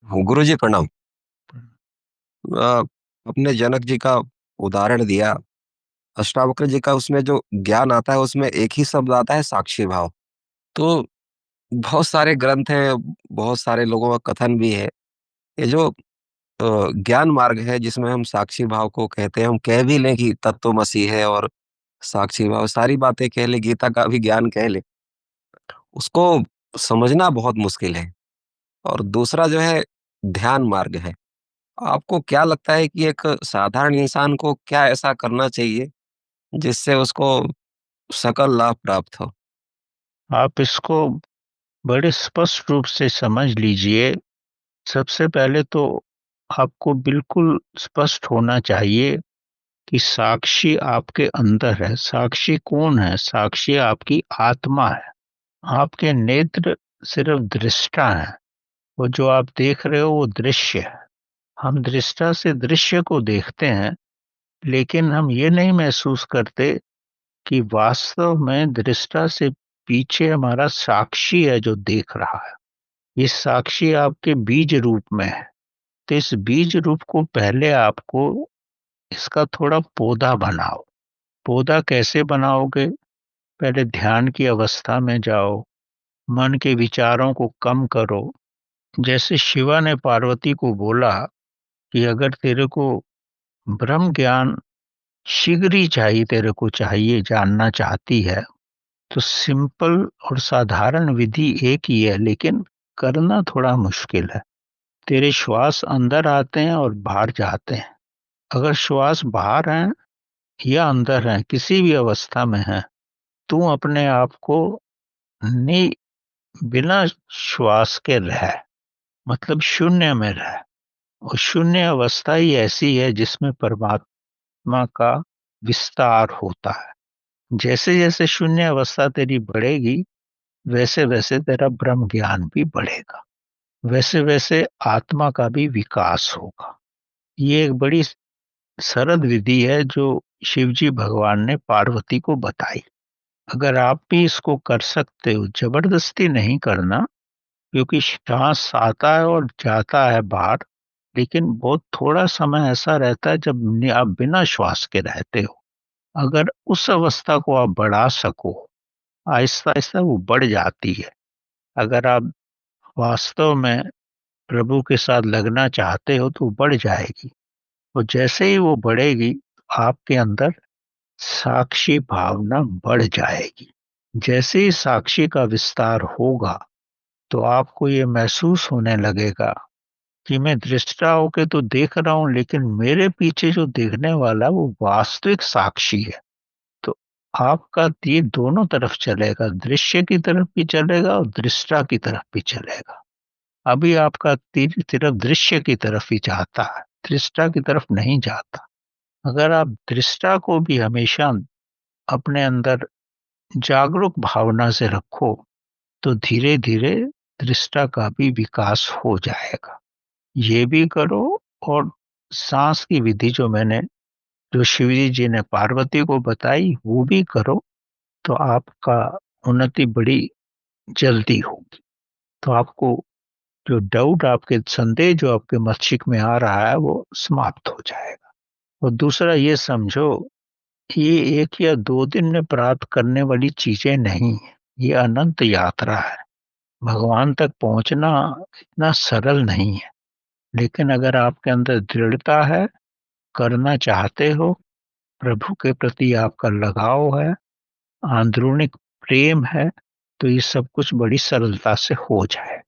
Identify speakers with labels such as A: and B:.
A: गुरुजी प्रणाम। अ, अपने जनक जी का उदाहरण दिया। अष्टावक्र जी का उसमें जो ज्ञान आता है उसमें एक ही शब्द आता है साक्षी भाव। तो बहुत सारे ग्रंथ हैं, बहुत सारे लोगों का कथन भी है। ये जो ज्ञान मार्ग है जिसमें हम साक्षी भाव को कहते हैं, हम कह भी लें कि तत्वमसि है और साक्षी भाव सारी बातें कह लें, गीता का भी ज्ञान कह लें, उसको समझना बहुत मुश्किल है। और दूसरा जो है ध्यान मार्ग है। आपको क्या लगता है कि एक साधारण इंसान को क्या ऐसा करना चाहिए जिससे उसको सकल लाभ प्राप्त हो?
B: आप इसको बड़े स्पष्ट रूप से समझ लीजिए। सबसे पहले तो आपको बिल्कुल स्पष्ट होना चाहिए कि साक्षी आपके अंदर है। साक्षी कौन है? साक्षी आपकी आत्मा है। आपके नेत्र सिर्फ दृष्टा हैं। वो जो आप देख रहे हो वो दृश्य है। हम दृष्टा से दृश्य को देखते हैं, लेकिन हम ये नहीं महसूस करते कि वास्तव में दृष्टा से पीछे हमारा साक्षी है जो देख रहा है। ये साक्षी आपके बीज रूप में है। तो इस बीज रूप को पहले आपको इसका थोड़ा पौधा बनाओ। पौधा कैसे बनाओगे? पहले ध्यान की अवस्था में जाओ, मन के विचारों को कम करो। जैसे शिवा ने पार्वती को बोला कि अगर तेरे को ब्रह्म ज्ञान शीघ्र ही चाहिए, तेरे को चाहिए, जानना चाहती है, तो सिंपल और साधारण विधि एक ही है, लेकिन करना थोड़ा मुश्किल है। तेरे श्वास अंदर आते हैं और बाहर जाते हैं। अगर श्वास बाहर हैं या अंदर हैं, किसी भी अवस्था में है, तू अपने आप को नि बिना श्वास के रह, मतलब शून्य में रह। और शून्य अवस्था ही ऐसी है जिसमें परमात्मा का विस्तार होता है। जैसे जैसे शून्य अवस्था तेरी बढ़ेगी, वैसे वैसे तेरा ब्रह्म ज्ञान भी बढ़ेगा, वैसे वैसे आत्मा का भी विकास होगा। ये एक बड़ी सरल विधि है जो शिवजी भगवान ने पार्वती को बताई। अगर आप भी इसको कर सकते हो, जबरदस्ती नहीं करना, क्योंकि सांस आता है और जाता है बाहर, लेकिन बहुत थोड़ा समय ऐसा रहता है जब आप बिना श्वास के रहते हो। अगर उस अवस्था को आप बढ़ा सको, आहिस्ता आहिस्ता वो बढ़ जाती है। अगर आप वास्तव में प्रभु के साथ लगना चाहते हो तो वो बढ़ जाएगी। और जैसे ही वो बढ़ेगी, आपके अंदर साक्षी भावना बढ़ जाएगी। जैसे ही साक्षी का विस्तार होगा, तो आपको ये महसूस होने लगेगा कि मैं दृष्टा होके तो देख रहा हूं, लेकिन मेरे पीछे जो देखने वाला वो वास्तविक साक्षी है। तो आपका तीर दोनों तरफ चलेगा, दृश्य की तरफ भी चलेगा और दृष्टा की तरफ भी चलेगा। अभी आपका तीर सिर्फ दृश्य की तरफ ही जाता है, दृष्टा की तरफ नहीं जाता। अगर आप दृष्टा को भी हमेशा अपने अंदर जागरूक भावना से रखो, तो धीरे धीरे दृष्टा का भी विकास हो जाएगा। ये भी करो, और सांस की विधि जो शिवजी जी ने पार्वती को बताई वो भी करो, तो आपका उन्नति बड़ी जल्दी होगी। तो आपको जो डाउट, आपके संदेह जो आपके मस्तिष्क में आ रहा है, वो समाप्त हो जाएगा। और दूसरा ये समझो, ये 1 या 2 दिन में प्राप्त करने वाली चीजें नहीं है। ये अनंत यात्रा है। भगवान तक पहुंचना इतना सरल नहीं है। लेकिन अगर आपके अंदर दृढ़ता है, करना चाहते हो, प्रभु के प्रति आपका लगाव है, आंदरूनिक प्रेम है, तो ये सब कुछ बड़ी सरलता से हो जाए।